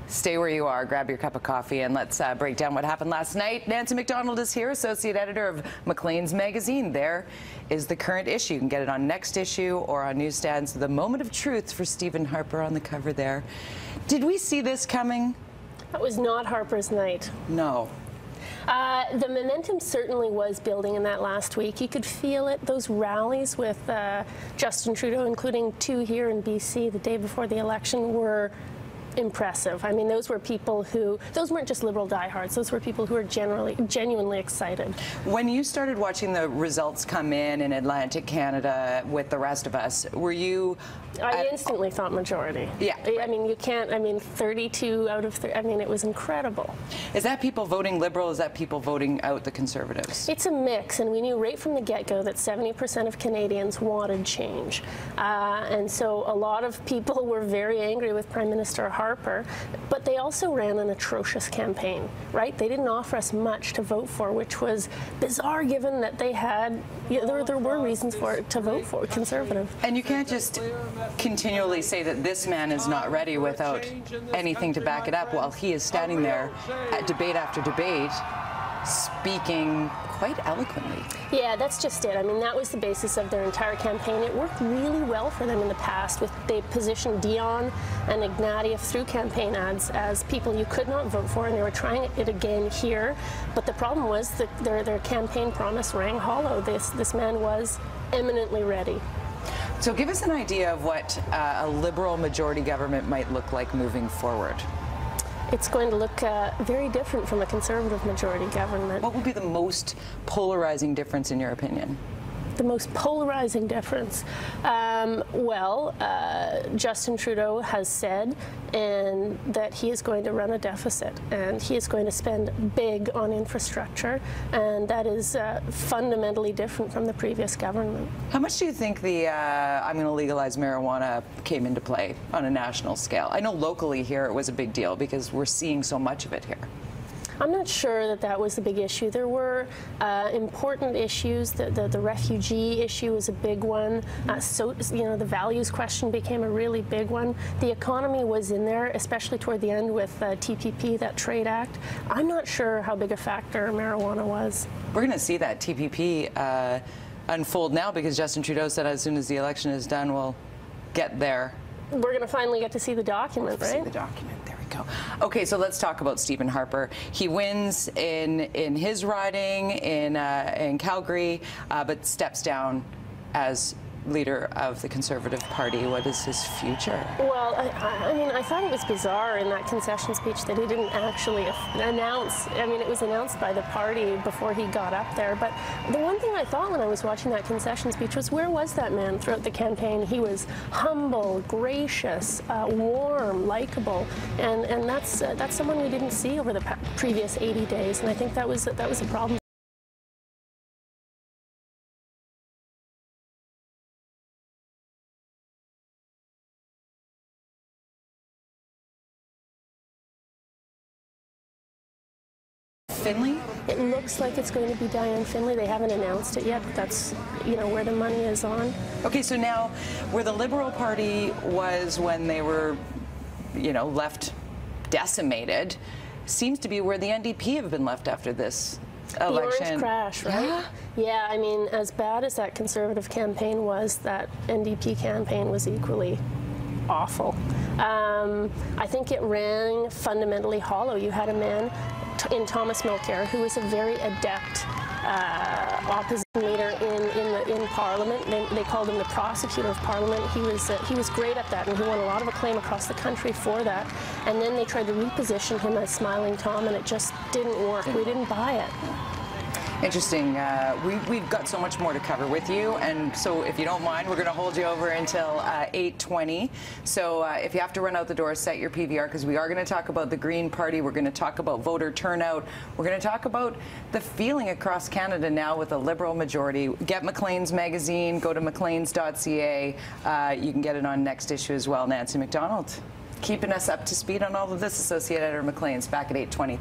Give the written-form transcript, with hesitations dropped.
Stay where you are, grab your cup of coffee, and let's break down what happened last night. Nancy Macdonald is here, associate editor of Maclean's magazine. There is the current issue. You can get it on Next Issue or on newsstands. The moment of truth for Stephen Harper on the cover there. Did we see this coming? That was not Harper's night. No. The momentum certainly was building in that last week. You could feel it. Those rallies with Justin Trudeau, including 2 here in BC the day before the election, were impressive. I mean, those were people who, those weren't just Liberal diehards, those were people who were genuinely excited. When you started watching the results come in Atlantic Canada with the rest of us, were you... I instantly thought majority. Yeah. I mean, you can't, 32 out of 30, it was incredible. Is that people voting Liberal? Is that people voting out the Conservatives? It's a mix, and we knew right from the get-go that 70% of Canadians wanted change. And so a lot of people were very angry with Prime Minister Harper, but they also ran an atrocious campaign, right? They didn't offer us much to vote for, which was bizarre given that they had, there were reasons for it to vote for Conservative. And you can't just continually say that this man is not ready without anything to back it up while he is standing there at debate after debate speaking quite eloquently. Yeah, that's just it. I mean, that was the basis of their entire campaign. It worked really well for them in the past. They positioned Dion and Ignatieff through campaign ads as people you could not vote for, and they were trying it again here. But the problem was that their campaign promise rang hollow. This man was eminently ready. So give us an idea of what a Liberal majority government might look like moving forward. It's going to look very different from a Conservative majority government. What would be the most polarizing difference in your opinion? The most polarizing difference? Justin Trudeau has said that he is going to run a deficit, and he is going to spend big on infrastructure, and that is fundamentally different from the previous government. How much do you think the I'm going to legalize marijuana came into play on a national scale? I know locally here it was a big deal because we're seeing so much of it here. I'm not sure that that was the big issue. There were important issues. The refugee issue was a big one. The values question became a really big one. The economy was in there, especially toward the end with TPP, that Trade Act. I'm not sure how big a factor marijuana was. We're going to see that TPP unfold now because Justin Trudeau said as soon as the election is done, we'll get there. We're going to finally get to see the document, right? See the document. There we go. Okay, so let's talk about Stephen Harper. He wins in his riding in Calgary, but steps down as leader of the Conservative Party. What is his future? Well, I thought it was bizarre in that concession speech that he didn't actually announce. It was announced by the party before he got up there. But the one thing I thought when I was watching that concession speech was, where was that man throughout the campaign? He was humble, gracious, warm, likable, and that's someone we didn't see over the previous 80 days. And I think that was a problem. Finley? It looks like it's going to be Diane Finley. They haven't announced it yet, but that's where the money is on. Okay, so now where the Liberal Party was when they were left decimated seems to be where the NDP have been left after this election. The orange crash, right? Yeah, as bad as that Conservative campaign was, that NDP campaign was equally awful. I think it rang fundamentally hollow. You had a man in Thomas Mulcair, who is a very adept opposition leader in Parliament. They called him the prosecutor of Parliament. He was great at that, and he won a lot of acclaim across the country for that. And then they tried to reposition him as Smiling Tom, and it just didn't work. We didn't buy it. Interesting. We've got so much more to cover with you, and so if you don't mind, we're going to hold you over until 8:20. So if you have to run out the door, set your PVR, because we are going to talk about the Green Party. We're going to talk about voter turnout. We're going to talk about the feeling across Canada now with a Liberal majority. Get Maclean's magazine. Go to macleans.ca. You can get it on Next Issue as well. Nancy Macdonald keeping us up to speed on all of this. Associate Editor Maclean's back at 8:20.